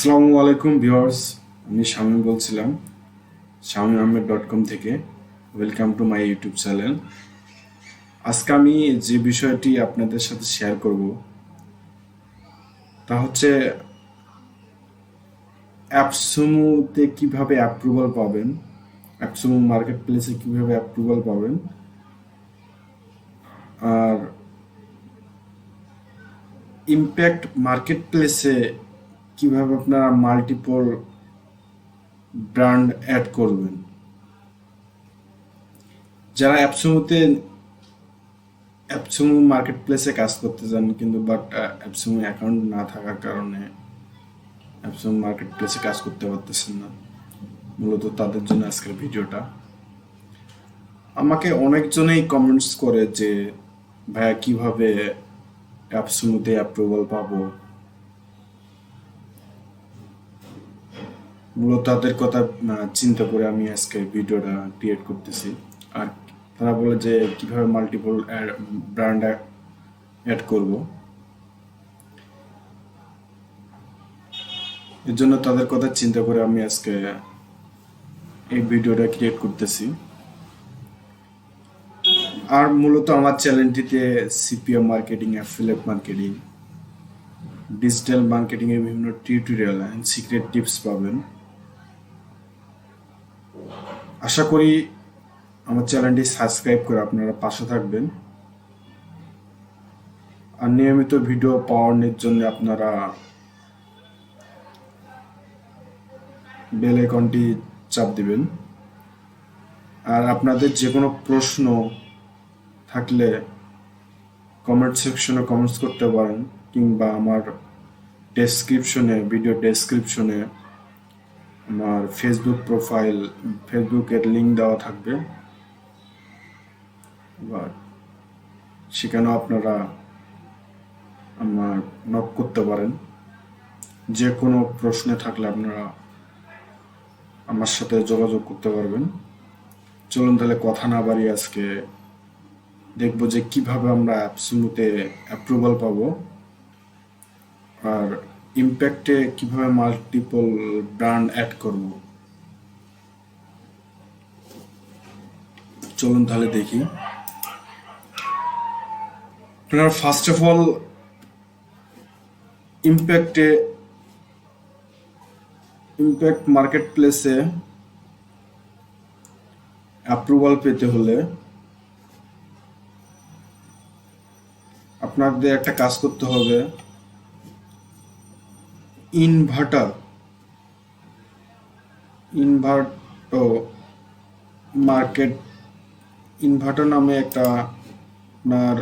আসসালামু আলাইকুম ভিউয়ার্স, আমি শামীম বলছিলাম samim.com থেকে। Welcome to my YouTube channel. আজকে আমি যে বিষয়টি আপনাদের সাথে শেয়ার করব তা হচ্ছে অ্যাপসুমোতে কিভাবে অ্যাপ্রুভাল পাবেন, অ্যাপসুমো মার্কেট প্লেসে কিভাবে অ্যাপ্রুভাল পাবেন, আর ইম্প্যাক্ট মার্কেট প্লেসে কিভাবে আপনারা মাল্টিপল ব্র্যান্ড অ্যাড করবেন। যারা অ্যাপসুমো মার্কেট প্লেসে কাজ করতে চান কিন্তু অ্যাপসুমো অ্যাকাউন্ট না থাকার কারণে অ্যাপসুমো মার্কেট প্লেসে কাজ করতে পারতেছেন না, মূলত তাদের জন্য আজকের ভিডিওটা। আমাকে অনেকজনেই কমেন্টস করে যে ভাইয়া কিভাবে অ্যাপসুমোতে অ্যাপ্রুভাল পাবো, মূলত তাদের কথা চিন্তা করে আমি আজকে ভিডিওটা ক্রিয়েট করতেছি। আর তারা বলে যে কিভাবে মাল্টিপল ব্র্যান্ড অ্যাড করব, এর জন্য তাদের কথা চিন্তা করে আমি আজকে এই ভিডিওটা ক্রিয়েট করতেছি। আর মূলত আমার চ্যানেলটিতে CPM marketing, affiliate marketing, digital marketing এর বিভিন্ন টিউটোরিয়াল এন্ড সিক্রেট টিপস পাবেন। আশা করি আমার চ্যানেলটি সাবস্ক্রাইব করে আপনারা পাশে থাকবেন। আর নিয়মিত ভিডিও পাওয়ার জন্য আপনারা বেল আইকনটি চাপ দিবেন। আর আপনাদের যে কোনো প্রশ্ন থাকলে কমেন্ট সেকশনে কমেন্টস করতে পারেন, কিংবা আমার ভিডিও ডেসক্রিপশনে আমার ফেসবুকের লিঙ্ক দেওয়া থাকবে, সেখানেও আপনারা আমার নক করতে পারেন। যে কোনো প্রশ্নে থাকলে আপনারা আমার সাথে যোগাযোগ করতে পারবেন। চলুন তাহলে কথা না বাড়িয়ে আজকে দেখবো যে কিভাবে আমরা অ্যাপসুমোতে অ্যাপ্রুভাল পাবো, আর ইম্প্যাক্টে কিভাবে মাল্টিপল ব্র্যান্ড অ্যাড করব। চলুন তাহলে দেখি। আপনারা first of all impact market প্লেসে অ্যাপ্রুভাল পেতে হলে আপনাদের একটা কাজ করতে হবে। ইনভার্টার নামে একটা আপনার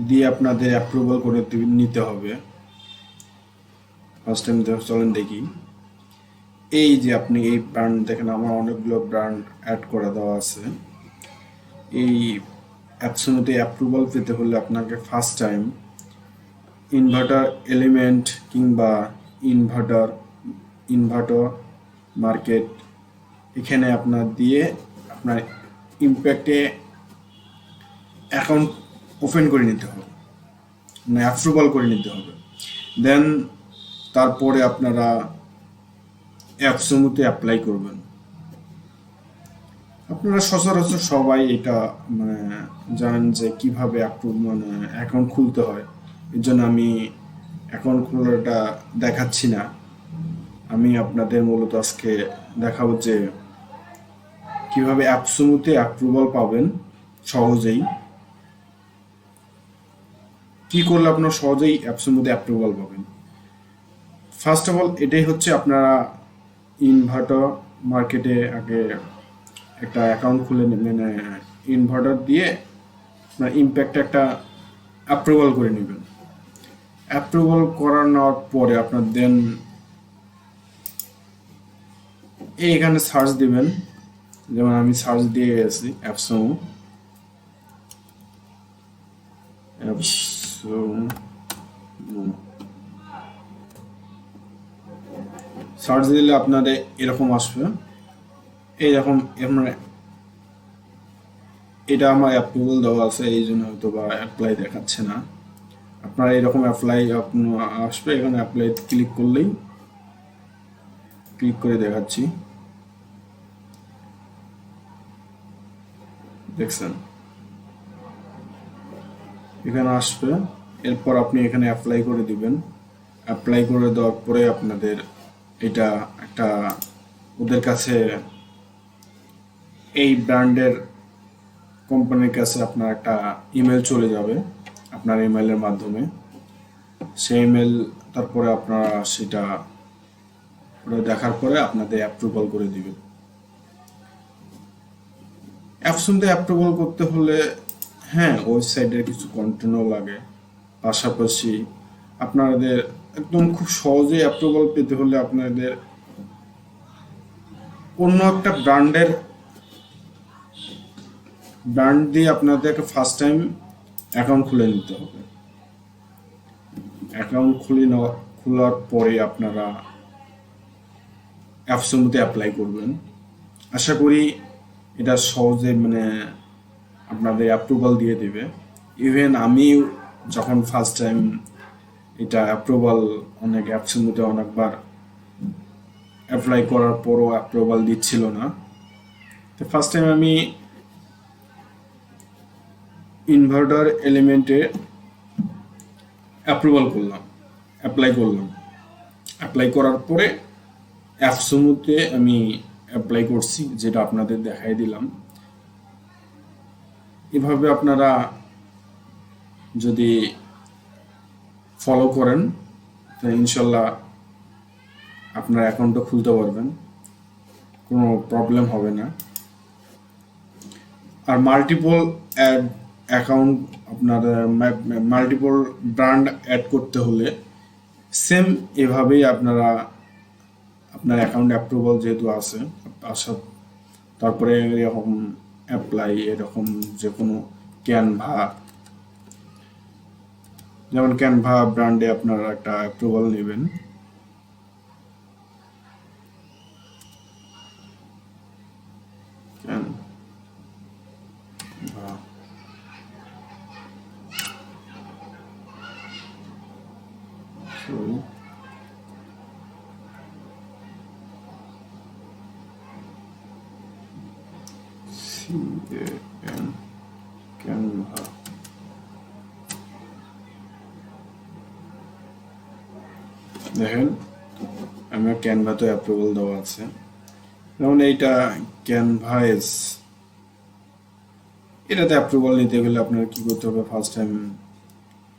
দিয়ে আপনাদের অ্যাপ্রুভাল করে নিতে হবে। ফার্স্ট টাইম চলেন দেখি। এই যে আপনি এই ব্র্যান্ড দেখেন, আমার অনেকগুলো ব্র্যান্ড অ্যাড করে দেওয়া আছে। এই অ্যাপসুমোতে অ্যাপ্রুভাল পেতে হলে আপনাকে ফার্স্ট টাইম ইনভার্টার এলিমেন্ট কিংবা ইনভার্টার মার্কেট এখানে আপনার দিয়ে আপনার ইম্প্যাক্টে অ্যাকাউন্ট ওপেন করে নিতে হবে, মানে অ্যাপ্রুভাল করে নিতে হবে। দেন তারপরে আপনারা অ্যাপসুমোতে অ্যাপ্লাই করবেন। আপনারা সচরাচর সবাই এটা জানেন যে কিভাবে অ্যাকাউন্ট খুলতে হয়। এর জন্য আমি অ্যাকাউন্ট খোলাটা দেখাচ্ছি না। আমি আপনাদের মূলত আজকে দেখাবো যে কিভাবে অ্যাপসুমোতে অ্যাপ্রুভাল পাবেন সহজেই। কি করলে আপনারা সহজেই অ্যাপসুমোতে অ্যাপ্রুভাল পাবেন। ফার্স্ট অফ অল এটাই হচ্ছে, আপনারা ইনভার্টার মার্কেটে আগে একটা অ্যাকাউন্ট খুলে ইনভার্টার দিয়ে আপনার ইম্প্যাক্টে একটা অ্যাপ্রুভাল করে নেবেন। অ্যাপ্রুভাল করানোর পরে আপনার দেন এখানে সার্চ দিবেন। যেমন আমি সার্চ দিয়ে গেছি অ্যাপসুমো। সার্চ দিলে আপনাদের এরকম আসবে। এইরকম এটা আমার অ্যাপ্রুভাল দেওয়া আছে, এই জন্য হয়তো বা অ্যাপ্লাই দেখাচ্ছে না। আপনারা এরকম অ্যাপ্লাই আসবে, এখানে অ্যাপ্লাই ক্লিক করলেই, ক্লিক করে দেখাচ্ছি, দেখছেন এখানে আসবে। এরপর আপনি এখানে অ্যাপ্লাই করে দিবেন। অ্যাপ্লাই করে দেওয়ার পরে আপনাদের এটা একটা ওদের কাছে, এই ব্র্যান্ডের কোম্পানির কাছে আপনার একটা ইমেল চলে যাবে আপনার ইমেলের মাধ্যমে। সেই ইমেল তারপরে আপনারা সেটা দেখার পরে আপনাদের অ্যাপ্রুভাল করে দিবে। অ্যাপসুমতে অ্যাপ্রুভাল করতে হলে হ্যাঁ ওয়েবসাইটের কিছু কন্টেন্টও লাগে, পাশাপাশি আপনাদের একদম খুব সহজেই অ্যাপ্রুভাল পেতে হলে আপনাদের অন্য একটা ব্র্যান্ড দিয়ে আপনাদেরকে ফার্স্ট টাইম অ্যাকাউন্ট খুলে নিতে হবে। অ্যাকাউন্ট খোলার পরে আপনারা অ্যাপসুমোতে অ্যাপ্লাই করবেন। আশা করি এটা সহজে আপনাদের অ্যাপ্রুভাল দিয়ে দিবে। ইভেন আমি যখন ফার্স্ট টাইম এটা অ্যাপ্রুভাল অনেক অ্যাপসুমোতে অনেকবার অ্যাপ্লাই করার পরও অ্যাপ্রুভাল দিচ্ছিল না। তো ফার্স্ট টাইম আমি ইনভার্টার এলিমেন্টে অ্যাপ্রুভাল করলাম, অ্যাপ্লাই করলাম। অ্যাপ্লাই করার পরে অ্যাপসুমোতে আমি অ্যাপ্লাই করছি, যেটা আপনাদের দেখাই দিলাম। এভাবে আপনারা যদি ফলো করেন তাহলে ইনশাল্লাহ আপনার অ্যাকাউন্টটা খুলতে পারবেন, কোনো প্রবলেম হবে না। আর মাল্টিপল অ্যাকাউন্ট আপনার মাল্টিপল ব্র্যান্ড অ্যাড করতে হলে সেম এভাবেই আপনারা আপনার অ্যাকাউন্ট অ্যাপ্রুভাল যেহেতু আছে তারপরে এরকম অ্যাপ্লাই, এরকম যে কোনো ক্যানভা, যেমন ক্যানভা ব্র্যান্ডে আপনারা একটা অ্যাপ্রুভাল নেবেন। ক্যানভা, দেখেন আমার ক্যানভাতে অ্যাপ্রুভাল দেওয়া আছে। যেমন এইটা ক্যানভাস, এটাতে অ্যাপ্রুভাল নিতে গেলে আপনার কি করতে হবে, ফার্স্ট টাইম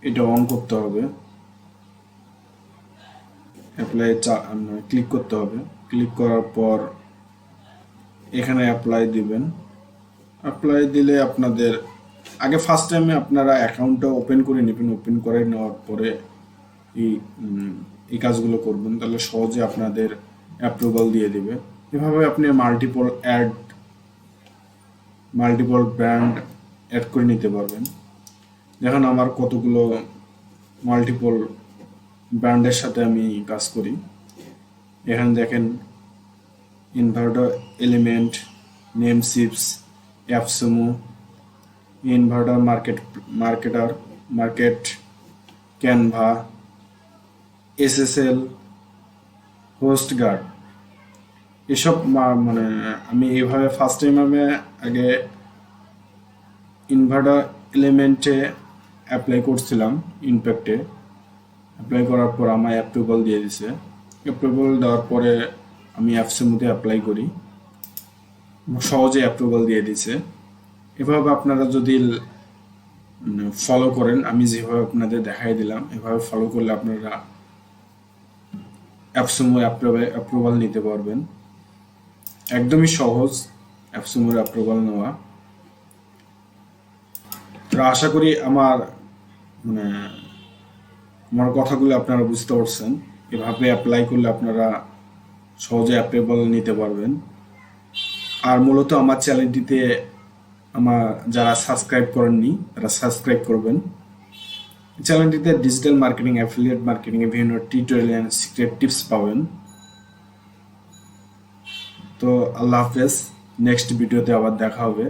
এটা অন করতে হবে, অ্যাপ্লাই ক্লিক করতে হবে। ক্লিক করার পর এখানে অ্যাপ্লাই দিবেন। অ্যাপ্লাই দিলে আপনাদের আগে ফার্স্ট টাইমে আপনারা অ্যাকাউন্টটা ওপেন করে নেবেন। ওপেন করে নেওয়ার পরে এই কাজগুলো করবেন, তাহলে সহজে আপনাদের অ্যাপ্রুভাল দিয়ে দিবে। এভাবে আপনি মাল্টিপল ব্র্যান্ড অ্যাড করে নিতে পারবেন। দেখুন আমার কতগুলো মাল্টিপল ব্র্যান্ডের সাথে আমি কাজ করি। এখানে দেখেন Envato Elements, Namecheap, AppSumo, Envato Market, Canva, SSL, host guard, এসব আমি এইভাবে ফার্স্ট টাইম আমি আগে ইনভার্টার এলিমেন্টে অ্যাপ্লাই করছিলাম, ইম্প্যাক্টে অ্যাপ্লাই করার পর আমার অ্যাপ্রুভাল দিয়ে দিছে। অ্যাপ্রুভাল দেওয়ার পরে আমি অ্যাপসুমোতে অ্যাপ্লাই করি, সহজে অ্যাপ্রুভাল দিয়ে দিছে। এভাবে আপনারা যদি ফলো করেন, আমি যেভাবে আপনাদের দেখাই দিলাম, এভাবে ফলো করলে আপনারা অ্যাপসুমো অ্যাপ্রুভাল নিতে পারবেন। একদমই সহজ অ্যাপসুমোর অ্যাপ্রুভাল নেওয়া। তো আশা করি আমার কথাগুলো আপনারা বুঝতে পারছেন। এভাবে অ্যাপ্লাই করলে আপনারা সহজে অ্যাপ্রুভাল নিতে পারবেন। আর মূলত আমার চ্যানেলটিতে যারা সাবস্ক্রাইব করেননি তারা সাবস্ক্রাইব করবেন। চ্যানেলটিতে ডিজিটাল মার্কেটিং, অ্যাফিলিয়েট মার্কেটিং এর বিভিন্ন টিউটোরিয়াল এন্ড সিক্রেট টিপস পাবেন। তো আল্লাহ হাফেজ, নেক্সট ভিডিওতে আবার দেখা হবে।